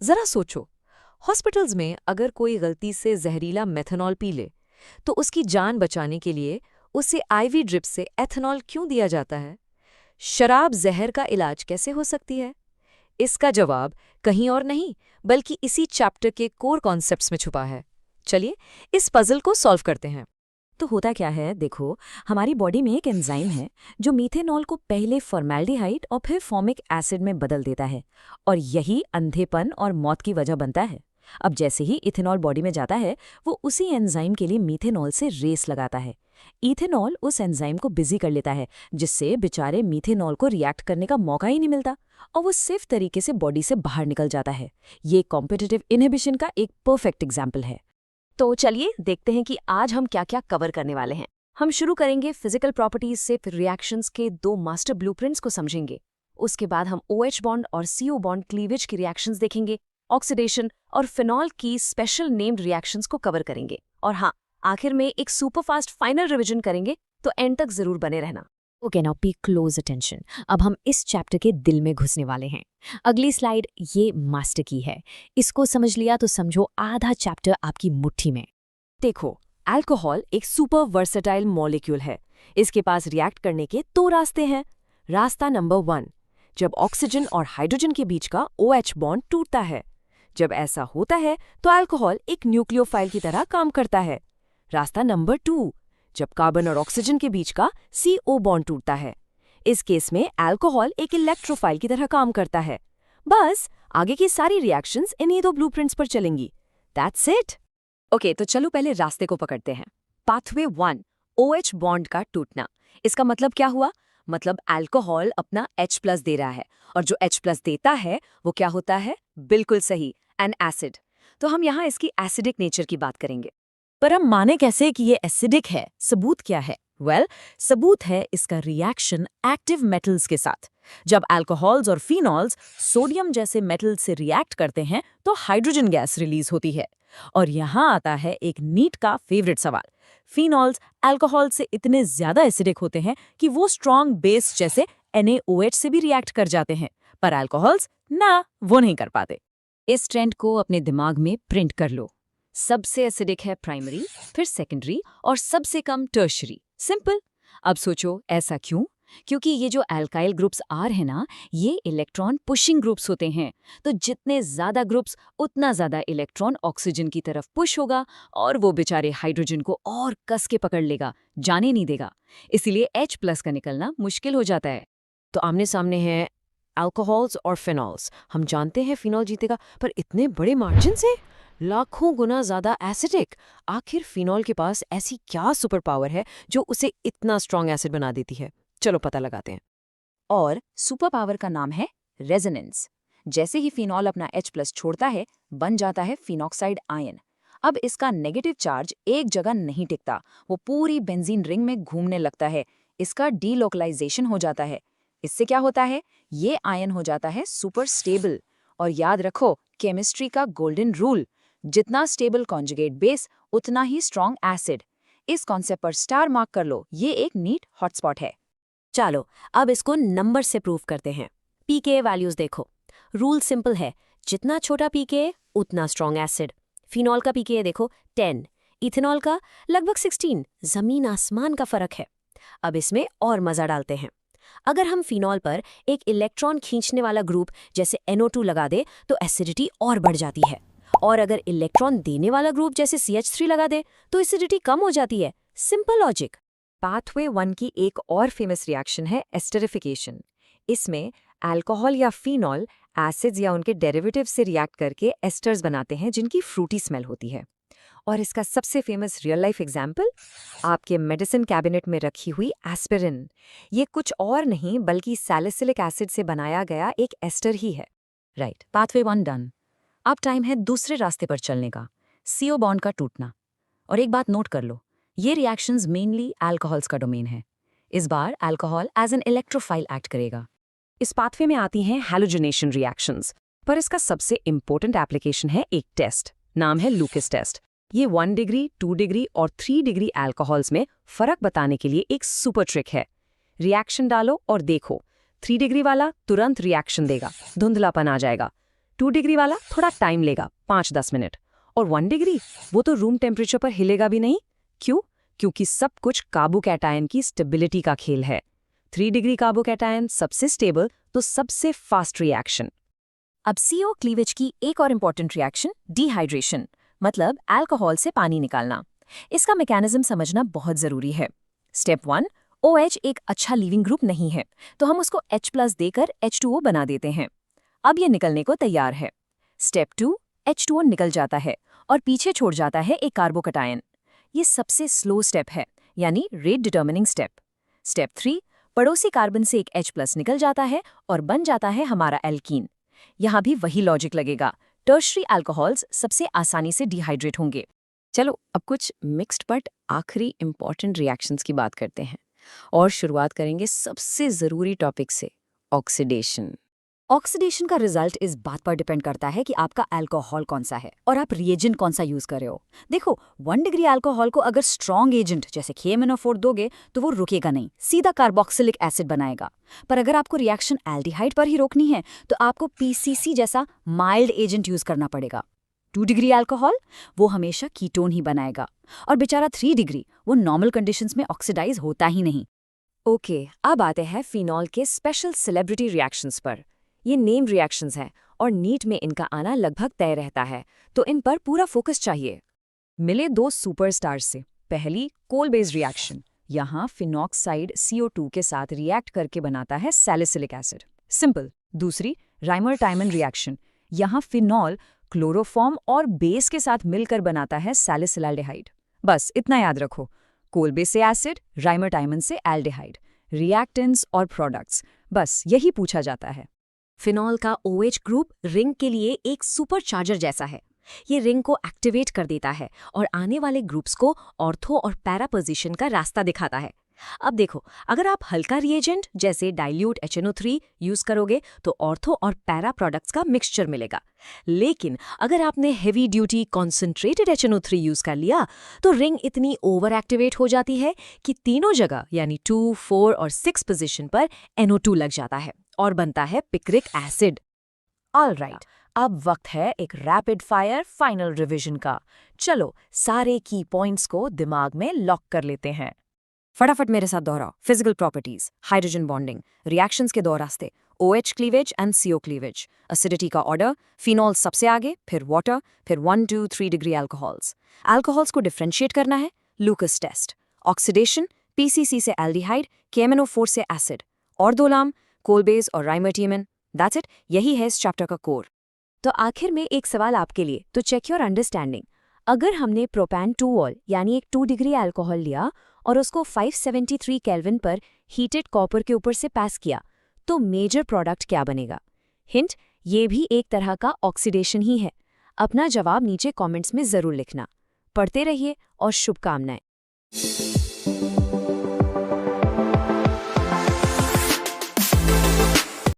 जरा सोचो, हॉस्पिटल्स में अगर कोई गलती से जहरीला मेथनॉल पी ले तो उसकी जान बचाने के लिए उसे आईवी ड्रिप से एथेनॉल क्यों दिया जाता है? शराब जहर का इलाज कैसे हो सकती है? इसका जवाब कहीं और नहीं बल्कि इसी चैप्टर के कोर कॉन्सेप्ट्स में छुपा है। चलिए इस पजल को सॉल्व करते हैं। तो होता क्या है, देखो, हमारी बॉडी में एक एंजाइम है जो मीथेनॉल को पहले फॉर्मेल्डिहाइड और फिर फॉर्मिक एसिड में बदल देता है, और यही अंधेपन और मौत की वजह बनता है। अब जैसे ही इथेनॉल बॉडी में जाता है, वो उसी एंजाइम के लिए मीथेनॉल से रेस लगाता है। इथेनॉल उस एंजाइम को बिजी कर लेता है, जिससे बेचारे मीथेनॉल को रिएक्ट करने का मौका ही नहीं मिलता, और वो सिर्फ तरीके से बॉडी से बाहर निकल जाता है। ये कॉम्पिटिटिव इनहिबिशन का एक परफेक्ट एग्जाम्पल है। तो चलिए देखते हैं कि आज हम क्या क्या कवर करने वाले हैं। हम शुरू करेंगे फिजिकल प्रॉपर्टीज से, फिर रिएक्शंस के 2 मास्टर ब्लूप्रिंट्स को समझेंगे। उसके बाद हम OH बॉन्ड और CO बॉन्ड क्लीवेज की रिएक्शंस देखेंगे, ऑक्सीडेशन और फिनॉल की स्पेशल नेम्ड रिएक्शंस को कवर करेंगे, और हाँ, आखिर में एक सुपरफास्ट फाइनल रिवीजन करेंगे, तो एंड तक जरूर बने रहना। ओके, नाउ पे क्लोज अटेंशन। अब हम इस चैप्टर के दिल में घुसने वाले हैं। अगली स्लाइड ये मास्टर की है। इसको समझ लिया तो समझो आधा चैप्टर आपकी मुट्ठी में। देखो, अल्कोहल एक सुपर वर्सेटाइल मॉलिक्यूल है। इसके पास रिएक्ट करने के 2 रास्ते हैं। रास्ता नंबर 1, जब ऑक्सीजन और हाइड्रोजन के बीच का OH बॉन्ड टूटता है। जब ऐसा होता है तो अल्कोहल एक न्यूक्लियोफाइल की तरह काम करता है। रास्ता नंबर 2, जब कार्बन और ऑक्सीजन के बीच का CO बॉन्ड टूटता है। इस केस में अल्कोहल एक इलेक्ट्रोफाइल की तरह काम करता है। बस आगे की सारी रिएक्शंस इन्हीं 2 ब्लूप्रिंट्स पर चलेंगी। That's it. ओके, तो चलो पहले रास्ते को पकड़ते हैं। पाथवे 1, OH बॉन्ड का टूटना। इसका मतलब क्या हुआ? मतलब अल्कोहल अपना H+ दे रहा है, और जो H+ देता है वो क्या होता है? बिल्कुल सही, एन एसिड। तो हम यहाँ इसकी एसिडिक नेचर की बात करेंगे। पर हम माने कैसे कि ये एसिडिक है? सबूत क्या है? सबूत है इसका रिएक्शन एक्टिव मेटल्स के साथ। जब अल्कोहल्स और फिनॉल्स सोडियम जैसे मेटल से रिएक्ट करते हैं तो हाइड्रोजन गैस रिलीज होती है। और यहाँ आता है एक नीट का फेवरेट सवाल। फिनॉल्स अल्कोहल से इतने ज्यादा एसिडिक होते हैं कि वो स्ट्रॉन्ग बेस जैसे NaOH से भी रिएक्ट कर जाते हैं, पर अल्कोहल्स ना, वो नहीं कर पाते। इस ट्रेंड को अपने दिमाग में प्रिंट कर लो। सबसे एसिडिक है प्राइमरी, फिर सेकेंडरी और सबसे कम टर्शरी। सिंपल। अब सोचो ऐसा क्यों? क्योंकि ये जो अल्काइल ग्रुप्स R है ना, ये इलेक्ट्रॉन पुशिंग ग्रुप्स होते हैं। तो जितने ज्यादा ग्रुप्स उतना ज्यादा इलेक्ट्रॉन ऑक्सीजन की तरफ पुश होगा, और वो बेचारे हाइड्रोजन को और कस के पकड़ लेगा, जाने नहीं देगा। इसीलिए H+ का निकलना मुश्किल हो जाता है। तो आमने सामने है अल्कोहल्स और फिनॉल्स। हम जानते हैं फिनॉल जीतेगा, पर इतने बड़े मार्जिन से, लाखों गुना ज्यादा एसिडिक। आखिर फिनॉल के पास ऐसी क्या सुपर पावर है जो उसे इतना स्ट्रॉन्ग एसिड बना देती है? चलो पता लगाते हैं। और सुपर पावर का नाम है रेजोनेंस। जैसे ही फिनॉल अपना H+ छोड़ता है, बन जाता है फिनॉक्साइड आयन। अब इसका नेगेटिव चार्ज एक जगह नहीं टिकता, वो पूरी बेंजीन रिंग में घूमने लगता है। इसका डीलोकलाइजेशन हो जाता है। इससे क्या होता है? ये आयन हो जाता है सुपर स्टेबल। और याद रखो केमिस्ट्री का गोल्डन रूल, जितना स्टेबल कॉन्जुगेट बेस उतना ही स्ट्रॉन्ग एसिड। इस कॉन्सेप्ट पर स्टार मार्क कर लो, ये एक नीट हॉटस्पॉट है। चलो अब इसको नंबर से प्रूव करते हैं। पीके वैल्यूज देखो। रूल सिंपल है, जितना छोटा पीके उतना स्ट्रॉन्ग एसिड। फिनॉल का पीके देखो 10, इथेनॉल का लगभग 16। जमीन आसमान का फर्क है। अब इसमें और मजा डालते हैं। अगर हम फिनॉल पर एक इलेक्ट्रॉन खींचने वाला ग्रुप जैसे NO2 लगा दे तो एसिडिटी और बढ़ जाती है, और अगर इलेक्ट्रॉन देने वाला ग्रुप जैसे CH3 लगा दे तो एसिडिटी कम हो जाती है। Simple logic. पाथवे 1 की एक और फेमस रिएक्शन है एस्टरिफिकेशन। इसमें अल्कोहल या फिनॉल एसिड्स या उनके डेरिवेटिव से रिएक्ट करके एस्टर्स बनाते हैं जिनकी फ्रूटी स्मेल होती है। और इसका सबसे फेमस रियल लाइफ एग्जाम्पल आपके मेडिसिन कैबिनेट में रखी हुई एस्पिरिन। ये कुछ और नहीं बल्कि सैलिसिलिक एसिड से बनाया गया एक एस्टर ही है। Right, pathway 1 done. अब टाइम है दूसरे रास्ते पर चलने का, CO बॉन्ड का टूटना। और एक बात नोट कर लो, ये रिएक्शंस मेनली अल्कोहल्स का डोमेन है। इस बार alcohol as an electrophile act करेगा। इस पाथवे में आती हैं हैलोजिनेशन रिएक्शंस, पर इसका सबसे इंपॉर्टेंट एप्लीकेशन है एक टेस्ट, नाम है लुकेस टेस्ट। ये 1 डिग्री, 2 डिग्री और 3 डिग्री अल्कोहल्स में फर्क बताने के लिए एक सुपर ट्रिक है। रिएक्शन डालो और देखो, 3 डिग्री वाला तुरंत रिएक्शन देगा, धुंधलापन आ जाएगा। 2 डिग्री वाला थोड़ा टाइम लेगा, 5-10 मिनट, और 1 डिग्री वो तो रूम टेम्परेचर पर हिलेगा भी नहीं। क्यों? क्योंकि सब कुछ कार्बोकैटायन की स्टेबिलिटी का खेल है। 3 डिग्री कार्बोकैटायन सबसे स्टेबल, तो सबसे फास्ट रिएक्शन। अब CO क्लीवेज की एक और इम्पॉर्टेंट रिएक्शन, डिहाइड्रेशन, मतलब अल्कोहल से पानी निकालना। इसका मैकेनिज्म समझना बहुत जरूरी है। स्टेप 1, OH एक अच्छा लीविंग ग्रुप नहीं है, तो हम उसको H+ देकर H2O बना देते हैं। अब ये निकलने को तैयार है। स्टेप 2, H2O निकल जाता है और पीछे छोड़ जाता है एक कार्बोकैटायन। ये सबसे स्लो स्टेप है, यानी रेट डिटर्मिनिंग स्टेप। स्टेप 3, पड़ोसी कार्बन से एक H+ निकल जाता है और बन जाता है हमारा एल्कीन। यहाँ भी वही लॉजिक लगेगा, टर्शरी अल्कोहल्स सबसे आसानी से डिहाइड्रेट होंगे। चलो अब कुछ मिक्स्ड बट आखिरी इंपॉर्टेंट रिएक्शंस की बात करते हैं, और शुरुआत करेंगे सबसे ज़रूरी टॉपिक से, ऑक्सीडेशन। ऑक्सीडेशन का रिजल्ट इस बात पर डिपेंड करता है कि आपका अल्कोहल कौन सा है और आप रिएजेंट कौन सा यूज कर रहे हो। देखो, 1 डिग्री अल्कोहल को अगर स्ट्रॉन्ग एजेंट जैसे KMnO4 दोगे तो वो रुकेगा नहीं, सीधा कार्बोक्सिलिक एसिड बनाएगा। पर अगर आपको रिएक्शन एल्डिहाइड पर ही रोकनी है तो आपको PCC जैसा माइल्ड एजेंट यूज करना पड़ेगा। 2 डिग्री अल्कोहल वो हमेशा कीटोन ही बनाएगा, और बेचारा 3 डिग्री वो नॉर्मल कंडीशंस में ऑक्सीडाइज होता ही नहीं। ओके, अब आते हैं फिनॉल के स्पेशल सेलिब्रिटी रिएक्शंस पर। ये नेम रिएक्शंस हैं और नीट में इनका आना लगभग तय रहता है, तो इन पर पूरा फोकस चाहिए। मिले 2 सुपरस्टार्स से। पहली कोल-बेस रिएक्शन, यहाँ फिनॉक्साइड CO2 के साथ रिएक्ट करके बनाता है सैलिसिलिक एसिड, सिंपल। दूसरी राइमर-टाइमन रिएक्शन, यहाँ फिनॉल क्लोरोफॉर्म और बेस के साथ मिलकर बनाता है सैलिसिलाल्डिहाइड। बस इतना याद रखो, कोल-बेस से एसिड, राइमर-टाइमन से एल्डिहाइड, रिएक्टेंट्स और प्रोडक्ट्स, बस यही पूछा जाता है। फिनॉल का OH ग्रुप रिंग के लिए एक सुपरचार्जर जैसा है। ये रिंग को एक्टिवेट कर देता है और आने वाले ग्रुप्स को ऑर्थो और पैरा पोजीशन का रास्ता दिखाता है। अब देखो, अगर आप हल्का रिएजेंट जैसे डाइल्यूट HNO3 यूज करोगे तो ऑर्थो और पैरा प्रोडक्ट्स का मिक्सचर मिलेगा। लेकिन अगर आपने heavy duty concentrated HNO3 use कर लिया तो रिंग इतनी ओवर एक्टिवेट हो जाती है कि तीनों जगह यानी 2, 4 और 6 पोजीशन पर NO2 लग जाता है और बनता है पिक्रिक एसिड। ऑलराइट, अब वक्त है एक रैपिड फायर फाइनल रिवीजन का। चलो सारे की पॉइंट्स को दिमाग में लॉक कर लेते हैं। फटाफट मेरे साथ दोहराओ। Physical properties, hydrogen bonding, reactions के 2 रास्ते, OH cleavage and CO cleavage, acidity का ऑर्डर, फिनॉल सबसे आगे, फिर वाटर, फिर 1, 2, 3 डिग्री अल्कोहल्स। अल्कोहल्स को डिफ्रेंशिएट करना है, लूकस टेस्ट। ऑक्सीडेशन, PCC से एल्डिहाइड, KMnO4 से एसिड, और 2 नाम, कोल-बेस और राइमर-टाइमन। दैट्स इट, यही है इस चैप्टर का कोर। तो आखिर में एक सवाल आपके लिए, तो चेक योर अंडरस्टैंडिंग। अगर हमने प्रोपैन 2-ऑल यानी एक 2 डिग्री अल्कोहल लिया और उसको 573 केल्विन पर हीटेड कॉपर के ऊपर से पास किया, तो मेजर प्रोडक्ट क्या बनेगा? हिंट, ये भी एक तरह का ऑक्सीडेशन ही है। अपना जवाब नीचे कमेंट्स में जरूर लिखना। पढ़ते रहिए और शुभकामनाएं।